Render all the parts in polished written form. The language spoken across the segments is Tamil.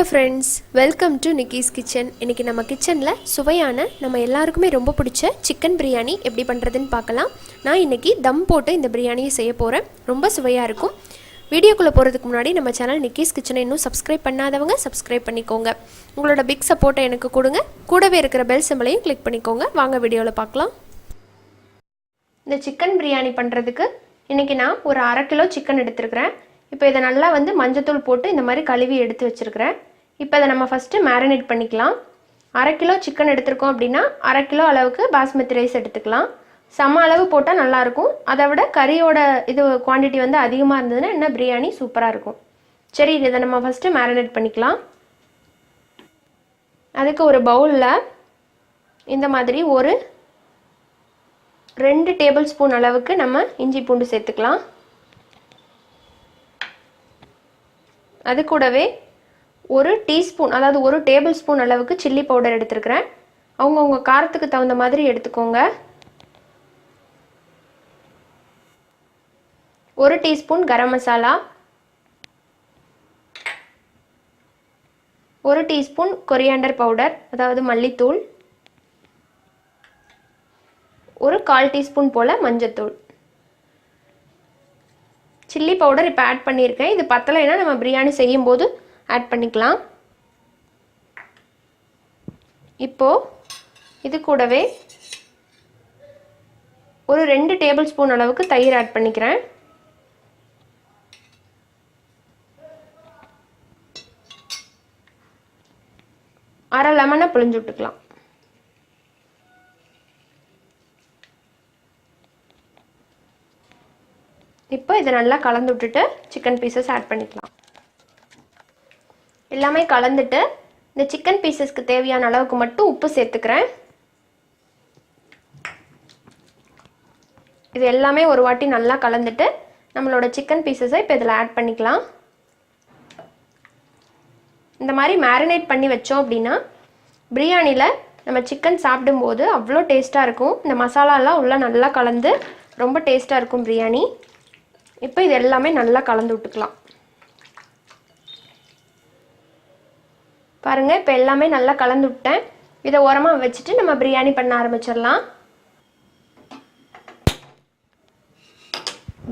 Hello friends, welcome to Nikki's kitchen. இன்றைக்கி நம்ம கிச்சனில் சுவையான நம்ம எல்லாருக்குமே ரொம்ப பிடிச்ச சிக்கன் பிரியாணி எப்படி பண்ணுறதுன்னு பார்க்கலாம். நான் இன்றைக்கி தம் போட்டு இந்த பிரியாணியை செய்ய போகிறேன். ரொம்ப சுவையாக இருக்கும். வீடியோக்குள்ளே போகிறதுக்கு முன்னாடி நம்ம சேனல் நிக்கிஸ் கிச்சனை இன்னும் சப்ஸ்கிரைப் பண்ணாதவங்க சப்ஸ்கிரைப் பண்ணிக்கோங்க. உங்களோட பிக் சப்போர்ட்டை எனக்கு கொடுங்க. கூடவே இருக்கிற பெல் சிம்பளையும் கிளிக் பண்ணிக்கோங்க. வாங்க வீடியோவில் பார்க்கலாம். இந்த சிக்கன் பிரியாணி பண்ணுறதுக்கு இன்றைக்கி நான் ஒரு 1/2 கிலோ சிக்கன் எடுத்துருக்கிறேன். இப்போ இதை நல்லா மஞ்சத்தூள் போட்டு இந்த மாதிரி கழுவி எடுத்து வச்சுருக்கிறேன். இப்போ இதை நம்ம ஃபஸ்ட்டு மேரினேட் பண்ணிக்கலாம். 1/2 கிலோ சிக்கன் எடுத்துருக்கோம் அப்படின்னா 1/2 கிலோ அளவுக்கு பாஸ்மதி ரைஸ் எடுத்துக்கலாம். சம அளவு போட்டால் நல்லாயிருக்கும். அதை விட கறியோட இது குவான்டிட்டி அதிகமாக இருந்ததுன்னா இன்னும் பிரியாணி சூப்பராக இருக்கும். சரி, இதை நம்ம ஃபஸ்ட்டு மேரினேட் பண்ணிக்கலாம். அதுக்கு ஒரு பவுலில் இந்த மாதிரி ஒரு 2 டேபிள் ஸ்பூன் அளவுக்கு நம்ம இஞ்சி பூண்டு சேர்த்துக்கலாம். அது கூடவே ஒரு டீஸ்பூன், அதாவது ஒரு டேபிள் ஸ்பூன் அளவுக்கு சில்லி பவுடர் எடுத்துருக்கிறேன். அவங்கவுங்க காரத்துக்கு தகுந்த மாதிரி எடுத்துக்கோங்க. 1 teaspoon garam masala, 1 teaspoon coriander powder, அதாவது மல்லித்தூள், ஒரு 1/4 டீஸ்பூன் போல் மஞ்சத்தூள். சில்லி பவுடர் இப்போ ஆட் பண்ணியிருக்கேன். இது பத்தலைன்னா நம்ம பிரியாணி செய்யும்போது ஆட் பண்ணிக்கலாம். இப்போது இது கூடவே ஒரு 2 டேபிள் ஸ்பூன் அளவுக்கு தயிர் ஆட் பண்ணிக்கிறேன். அரை லெமனை புழிஞ்சு விட்டுக்கலாம். இப்போ இதை நல்லா கலந்து விட்டுட்டு சிக்கன் பீசஸ் ஆட் பண்ணிக்கலாம். எல்லாமே கலந்துட்டு இந்த சிக்கன் பீசஸ்க்கு தேவையான அளவுக்கு மட்டும் உப்பு சேர்த்துக்கிறேன். இது எல்லாமே ஒரு வாட்டி நல்லா கலந்துட்டு நம்மளோட சிக்கன் பீசஸை இப்போ இதில் ஆட் பண்ணிக்கலாம். இந்த மாதிரி மேரினேட் பண்ணி வச்சோம் அப்படின்னா பிரியாணியில் நம்ம சிக்கன் சாப்பிடும்போது அவ்வளோ டேஸ்ட்டாக இருக்கும். இந்த மசாலாலாம் உள்ளே நல்லா கலந்து ரொம்ப டேஸ்ட்டாக இருக்கும் பிரியாணி. இப்போ இது எல்லாமே நல்லா கலந்து விட்டுக்கலாம். பாருங்கள், இப்போ எல்லாமே நல்லா கலந்து விட்டேன். இதை ஓரமாக வச்சுட்டு நம்ம பிரியாணி பண்ண ஆரம்பிச்சிடலாம்.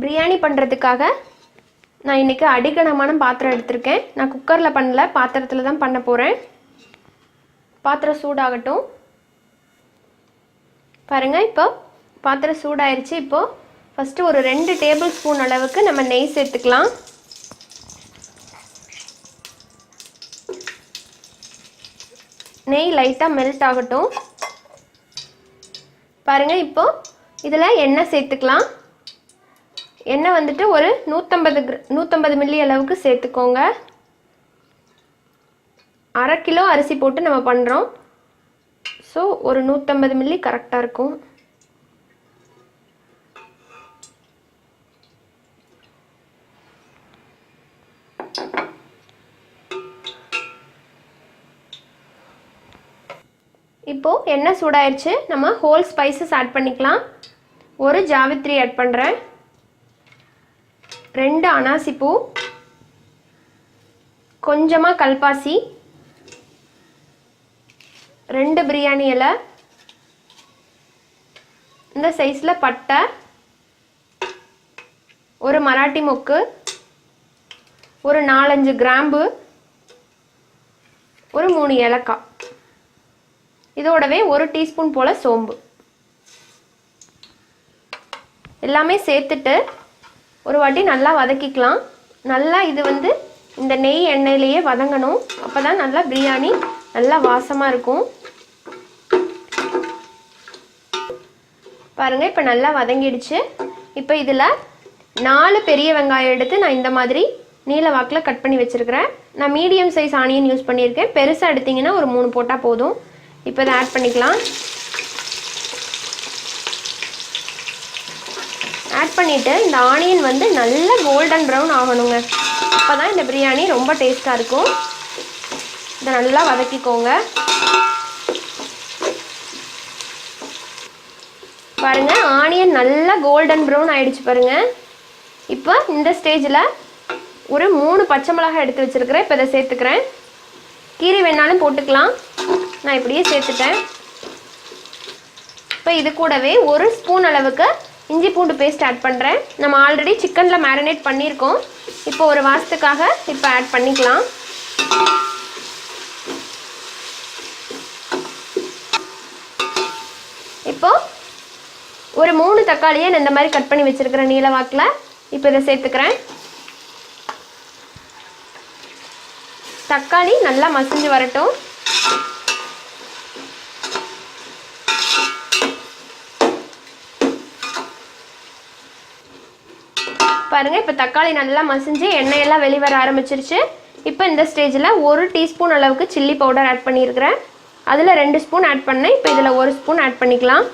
பிரியாணி பண்ணுறதுக்காக நான் இன்றைக்கி அடிகனமான பாத்திரம் எடுத்திருக்கேன். நான் குக்கரில் பண்ணல, பாத்திரத்தில் தான் பண்ண போகிறேன். பாத்திரம் சூடாகட்டும். பாருங்கள், இப்போ பாத்திரம் சூடாயிருச்சு. இப்போது ஃபஸ்ட்டு ஒரு 2 டேபிள் ஸ்பூன் அளவுக்கு நம்ம நெய் சேர்த்துக்கலாம். நெய் லைட்டாக மெல்ட் ஆகட்டும். பாருங்கள், இப்போது இதில் எண்ணெய் சேர்த்துக்கலாம். எண்ணெய் ஒரு 150 மில்லி அளவுக்கு சேர்த்துக்கோங்க. 1/2 கிலோ அரிசி போட்டு நம்ம பண்ணுறோம். ஸோ ஒரு 150 மில்லி கரெக்டாக இருக்கும். இப்போது எண்ணெய் சூடாயிருச்சு. நம்ம ஹோல் ஸ்பைசஸ் ஆட் பண்ணிக்கலாம். ஒரு ஜாவித்ரி ஆட் பண்ணுறேன், 2 அனாசிப்பூ, கொஞ்சமாக கல்பாசி, 2 பிரியாணி இலை, இந்த சைஸில் பட்டை, ஒரு மராட்டி மொக்கு, ஒரு 4-5 கிராம்பு, ஒரு 3 ஏலக்காய், இதோடவே 1 டீஸ்பூன் போல் சோம்பு எல்லாமே சேர்த்துட்டு ஒரு வாட்டி நல்லா வதக்கிக்கலாம். நல்லா இது இந்த நெய் எண்ணெயிலேயே வதங்கணும். அப்போ தான் நல்லா பிரியாணி நல்லா வாசமாக இருக்கும். பாருங்கள், இப்போ நல்லா வதங்கிடுச்சு. இப்போ இதில் 4 பெரிய வெங்காயம் எடுத்து நான் இந்த மாதிரி நீல வாக்கில் கட் பண்ணி வச்சுருக்கிறேன். நான் மீடியம் சைஸ் ஆனியன் யூஸ் பண்ணியிருக்கேன். பெருசாக எடுத்திங்கன்னா ஒரு 3 போட்டால் போதும். இப்போ இதை ஆட் பண்ணிக்கலாம். ஆட் பண்ணிவிட்டு இந்த ஆனியன் நல்ல கோல்டன் ப்ரௌன் ஆகணுங்க. அப்போ தான் இந்த பிரியாணி ரொம்ப டேஸ்ட்டாக இருக்கும். இதை நல்லா வதக்கிக்கோங்க. பாருங்கள், ஆனியன் நல்லா கோல்டன் ப்ரௌன் ஆகிடுச்சு பாருங்கள். இப்போ இந்த ஸ்டேஜில் ஒரு 3 பச்சை மிளகாய் எடுத்து வச்சுருக்கிறேன். இப்போ இதை சேர்த்துக்கிறேன். கீரை வேணாலும் போட்டுக்கலாம். நான் இப்படியே சேர்த்துட்டேன். இப்போ இது கூடவே 1 ஸ்பூன் அளவுக்கு இஞ்சி பூண்டு பேஸ்ட் ஆட் பண்ணுறேன். நம்ம ஆல்ரெடி சிக்கனில் மேரினேட் பண்ணியிருக்கோம். இப்போ ஒரு வாசத்துக்காக இப்போ ஆட் பண்ணிக்கலாம். இப்போ ஒரு 3 தக்காளியை நான் இந்த மாதிரி கட் பண்ணி வச்சுருக்கிறேன் நீல வாக்கில். இப்போ இதை சேர்த்துக்கிறேன். தக்காளி நல்லா மசிஞ்சு வரட்டும். பாருங்கள், இப்போ தக்காளி நல்லா மசிஞ்சு எண்ணெயெல்லாம் வெளிவர ஆரம்பிச்சிருச்சு. இப்போ இந்த ஸ்டேஜில் 1 டீஸ்பூன் அளவுக்கு சில்லி பவுடர் ஆட் பண்ணியிருக்கிறேன். அதில் 2 ஸ்பூன் ஆட் பண்ணேன். இப்போ இதில் 1 ஸ்பூன் ஆட் பண்ணிக்கலாம்.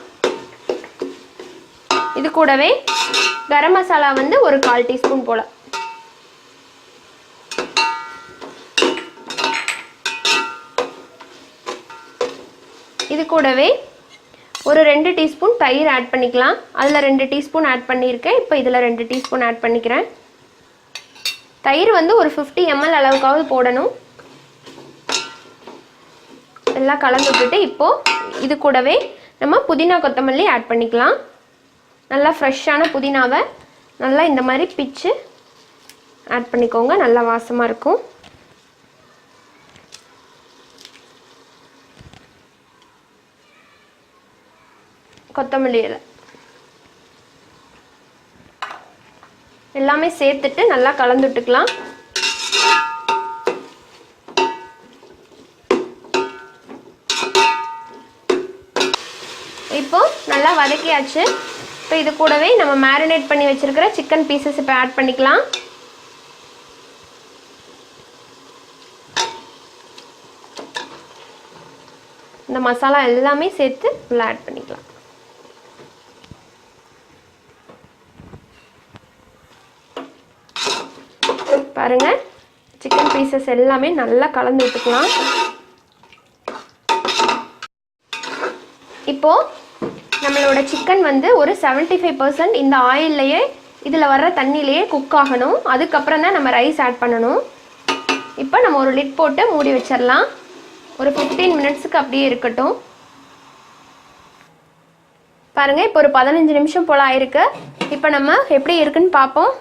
இது கூடவே கரம் மசாலா வந்து ஒரு 1/4 டீஸ்பூன் போல். இது கூடவே ஒரு 2 டீஸ்பூன் தயிர் ஆட் பண்ணிக்கலாம். அதில் 2 டீஸ்பூன் ஆட் பண்ணியிருக்கேன். இப்போ இதில் 2 டீஸ்பூன் ஆட் பண்ணிக்கிறேன். தயிர் வந்து ஒரு 50 ml அளவுக்காவது போடணும். எல்லாம் கலந்து விட்டுட்டு இப்போது இது கூடவே நம்ம புதினா கொத்தமல்லி ஆட் பண்ணிக்கலாம். நல்லா ஃப்ரெஷ்ஷான புதினாவை நல்லா இந்த மாதிரி பிச்சு ஆட் பண்ணிக்கோங்க. நல்லா வாசமாக இருக்கும். கொத்தமல்லி இலை எல்லாமே சேர்த்துட்டு நல்லா கலந்து விட்டுக்கலாம். இப்போ நல்லா வதக்கியாச்சு. இப்போ இது கூடவே நம்ம மேரினேட் பண்ணி வச்சிருக்கிற சிக்கன் பீசஸ் இப்போ ஆட் பண்ணிக்கலாம். இந்த மசாலா எல்லாமே சேர்த்து ஃபுல்லாக ஆட் பண்ணிக்கலாம். பாருங்க, சிக்கன் பீசஸ் எல்லாமே நல்லா கலந்து விட்டுக்கலாம். இப்போது நம்மளோட சிக்கன் வந்து ஒரு 75% இந்த ஆயில்லையே இதில் வர்ற தண்ணியிலையே குக் ஆகணும். அதுக்கப்புறம் தான் நம்ம ரைஸ் ஆட் பண்ணணும். இப்போ நம்ம ஒரு லிட் போட்டு மூடி வச்சிடலாம். ஒரு 15 மினிட்ஸுக்கு அப்படியே இருக்கட்டும். பாருங்கள், இப்போ ஒரு 15 நிமிஷம் போல் ஆயிருக்கு. இப்போ நம்ம எப்படி இருக்குன்னு பார்ப்போம்.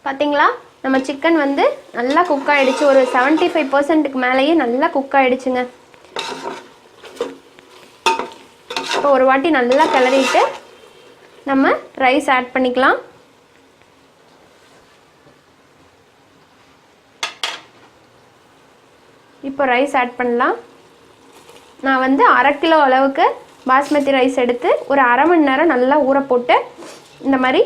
பார்த்தீங்களா, நம்ம சிக்கன் வந்து நல்லா குக் ஆகிடுச்சு. ஒரு 75%க்கு மேலேயே நல்லா குக் ஆகிடுச்சுங்க. இப்போ ஒரு வாட்டி நல்லா கிளறிட்டு நம்ம ரைஸ் ஆட் பண்ணிக்கலாம். இப்போ ரைஸ் ஆட் பண்ணலாம். நான் வந்து 1/2 கிலோ அளவுக்கு பாஸ்மதி ரைஸ் எடுத்து ஒரு 1/2 மணி நேரம் நல்லா ஊற போட்டு இந்த மாதிரி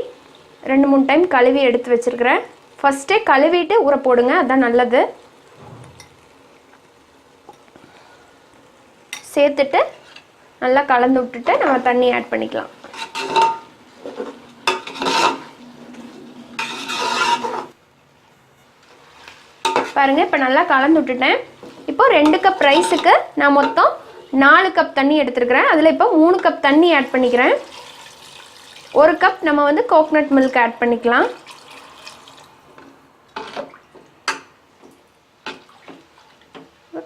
2-3 டைம் கழுவி எடுத்து வச்சுருக்கிறேன். ஃபஸ்ட்டே கழுவிட்டு ஊற போடுங்க, அதுதான் நல்லது. சேர்த்துட்டு நல்லா கலந்து விட்டுட்டு நம்ம தண்ணி ஆட் பண்ணிக்கலாம். பாருங்கள், இப்போ நல்லா கலந்து விட்டுட்டேன். இப்போ 2 கப் ரைஸுக்கு நான் மொத்தம் 4 கப் தண்ணி எடுத்துருக்கிறேன். அதில் இப்போ 3 கப் தண்ணி ஆட் பண்ணிக்கிறேன். 1 கப் நம்ம வந்து கோகனட் மில்க் ஆட் பண்ணிக்கலாம்.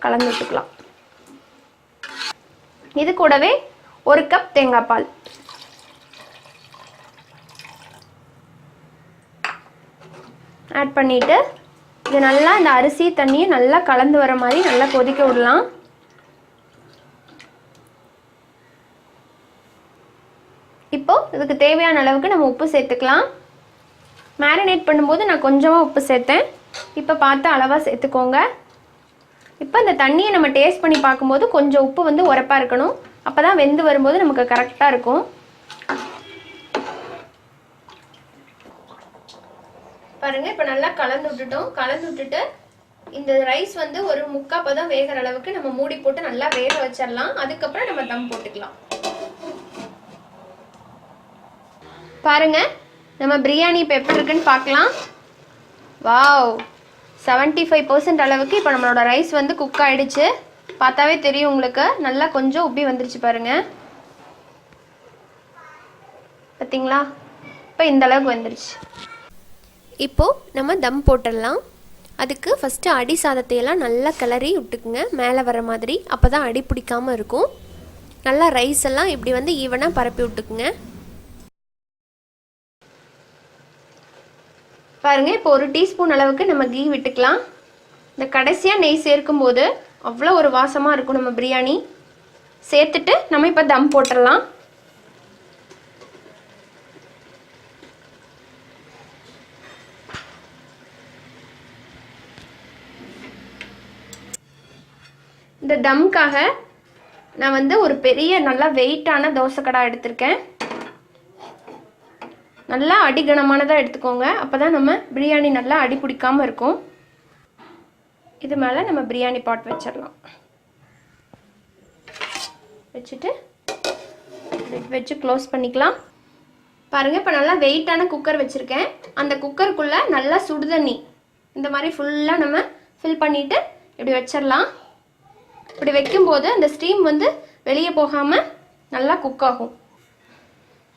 கலந்து விட்டுக்கலாம். இது கூடவே 1 கப் தேங்காய் பால். ஆட் பண்ணிவிட்டு இது நல்லா இந்த அரிசி தண்ணியை நல்லா கலந்து வர மாதிரி நல்லா கொதிக்க விடலாம். இப்போ இதுக்கு தேவையான அளவுக்கு நம்ம உப்பு சேர்த்துக்கலாம். மேரினேட் பண்ணும்போது நான் கொஞ்சமாக உப்பு சேர்த்தேன். இப்போ பார்த்து அளவாக சேர்த்துக்கோங்க. இப்போ இந்த தண்ணியை நம்ம டேஸ்ட் பண்ணி பார்க்கும்போது கொஞ்சம் உப்பு வந்து உரப்பாக இருக்கணும். அப்போ தான் வெந்து வரும்போது நமக்கு கரெக்டாக இருக்கும். பாருங்கள், இப்போ நல்லா கலந்து விட்டுட்டோம். கலந்து விட்டுட்டு இந்த ரைஸ் வந்து ஒரு 3/4 பதம் வேகிற அளவுக்கு நம்ம மூடி போட்டு நல்லா வேக வச்சிடலாம். அதுக்கப்புறம் நம்ம தம் போட்டுக்கலாம். பாருங்க, நம்ம பிரியாணி இப்போ எப்படி இருக்குன்னு பார்க்கலாம். வாவ், 75% அளவுக்கு இப்போ நம்மளோட ரைஸ் வந்து குக் ஆகிடுச்சு. பார்த்தாவே தெரியும் உங்களுக்கு. நல்லா கொஞ்சம் உப்பி வந்துருச்சு பாருங்கள். பார்த்தீங்களா, இப்போ இந்த அளவுக்கு வந்துருச்சு. இப்போது நம்ம தம் போட்டுடலாம். அதுக்கு ஃபஸ்ட்டு அடி சாதத்தையெல்லாம் நல்லா கிளறி விட்டுக்குங்க மேலே வர மாதிரி, அப்போ தான் அடி பிடிக்காமல் இருக்கும். நல்லா ரைஸ் எல்லாம் இப்படி வந்து ஈவனாக பரப்பி விட்டுக்குங்க. பாருங்கள், இப்போ 1 டீஸ்பூன் அளவுக்கு நம்ம கீ விட்டுக்கலாம். இந்த கடைசியாக நெய் சேர்க்கும்போது அவ்வளோ ஒரு வாசமாக இருக்கும் நம்ம பிரியாணி. சேர்த்துட்டு நம்ம இப்போ தம் போட்டுடலாம். இந்த தம்க்காக நான் வந்து ஒரு பெரிய நல்லா வெயிட்டான தோசைக்கடா எடுத்திருக்கேன். நல்லா அடிகனமானதாக எடுத்துக்கோங்க, அப்போ தான் நம்ம பிரியாணி நல்லா அடி பிடிக்காமல் இருக்கும். இது மேலே நம்ம பிரியாணி பாட் வச்சிடலாம். வச்சுட்டு வச்சு க்ளோஸ் பண்ணிக்கலாம். பாருங்கள், இப்போ நல்லா வெயிட்டான குக்கர் வச்சுருக்கேன். அந்த குக்கருக்குள்ளே நல்லா சுடுதண்ணி இந்த மாதிரி ஃபுல்லாக நம்ம ஃபில் பண்ணிவிட்டு இப்படி வச்சிடலாம். இப்படி வைக்கும்போது அந்த ஸ்டீம் வந்து வெளியே போகாமல் நல்லா குக் ஆகும்.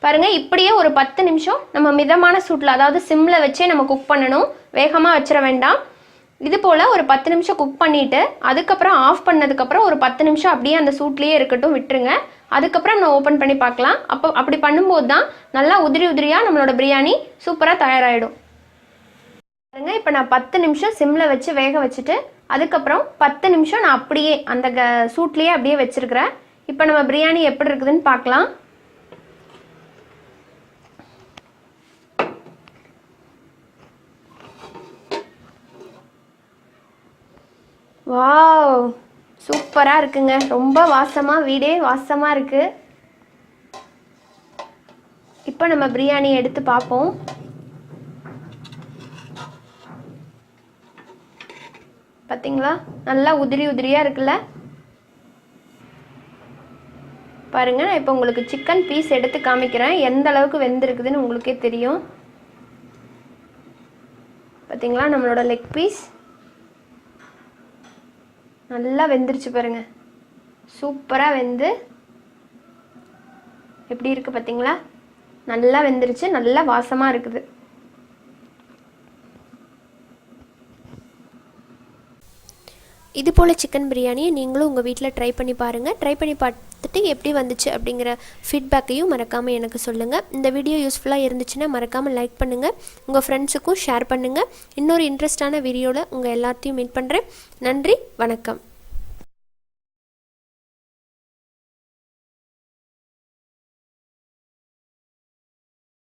பாருங்கள், இப்படியே ஒரு 10 நிமிஷம் நம்ம மிதமான சூட்டில், அதாவது சிம்மில் வச்சே நம்ம குக் பண்ணணும். வேகமாக வச்சிட வேண்டாம். இது போல் ஒரு 10 நிமிஷம் குக் பண்ணிவிட்டு அதுக்கப்புறம் ஆஃப் பண்ணதுக்கப்புறம் ஒரு 10 நிமிஷம் அப்படியே அந்த சூட்லேயே இருக்கட்டும், விட்டுருங்க. அதுக்கப்புறம் நம்ம ஓப்பன் பண்ணி பார்க்கலாம். அப்படி பண்ணும்போது தான் நல்லா உதிரி உதிரியாக நம்மளோட பிரியாணி சூப்பராக தயாராகிடும். பாருங்க, இப்போ நான் 10 நிமிஷம் சிம்மில் வச்சு வேக வச்சுட்டு அதுக்கப்புறம் 10 நிமிஷம் நான் அப்படியே அந்த சூட்லேயே அப்படியே வச்சுருக்கிறேன். இப்போ நம்ம பிரியாணி எப்படி இருக்குதுன்னு பார்க்கலாம். வாவ், சூப்பராக இருக்குங்க. ரொம்ப வாசமாக, வீடே வாசமாக இருக்குது. இப்போ நம்ம பிரியாணி எடுத்து பார்ப்போம். பார்த்தீங்களா, நல்லா உதிரி உதிரியாக இருக்குல்ல. பாருங்கள், நான் இப்போ உங்களுக்கு சிக்கன் பீஸ் எடுத்து காமிக்கிறேன். எந்த அளவுக்கு வெந்திருக்குதுன்னு உங்களுக்கே தெரியும். பார்த்தீங்களா, நம்மளோட லெக் பீஸ் நல்லா வெந்துருச்சு பாருங்கள். சூப்பராக வெந்து எப்படி இருக்குது பார்த்தீங்களா, நல்லா வெந்துருச்சு, நல்லா வாசமாக இருக்குது. இது போல் சிக்கன் பிரியாணியை நீங்களும் உங்கள் வீட்டில் ட்ரை பண்ணி பாருங்கள். ட்ரை பண்ணி பார்த்துட்டு எப்படி வந்துச்சு அப்படிங்கிற ஃபீட்பேக்கையும் மறக்காமல் எனக்கு சொல்லுங்கள். இந்த வீடியோ யூஸ்ஃபுல்லாக இருந்துச்சுன்னா மறக்காமல் லைக் பண்ணுங்கள், உங்கள் ஃப்ரெண்ட்ஸுக்கும் ஷேர் பண்ணுங்கள். இன்னொரு இன்ட்ரெஸ்டான வீடியோவில் உங்கள் எல்லாத்தையும் மீட் பண்ணுறேன். நன்றி, வணக்கம்.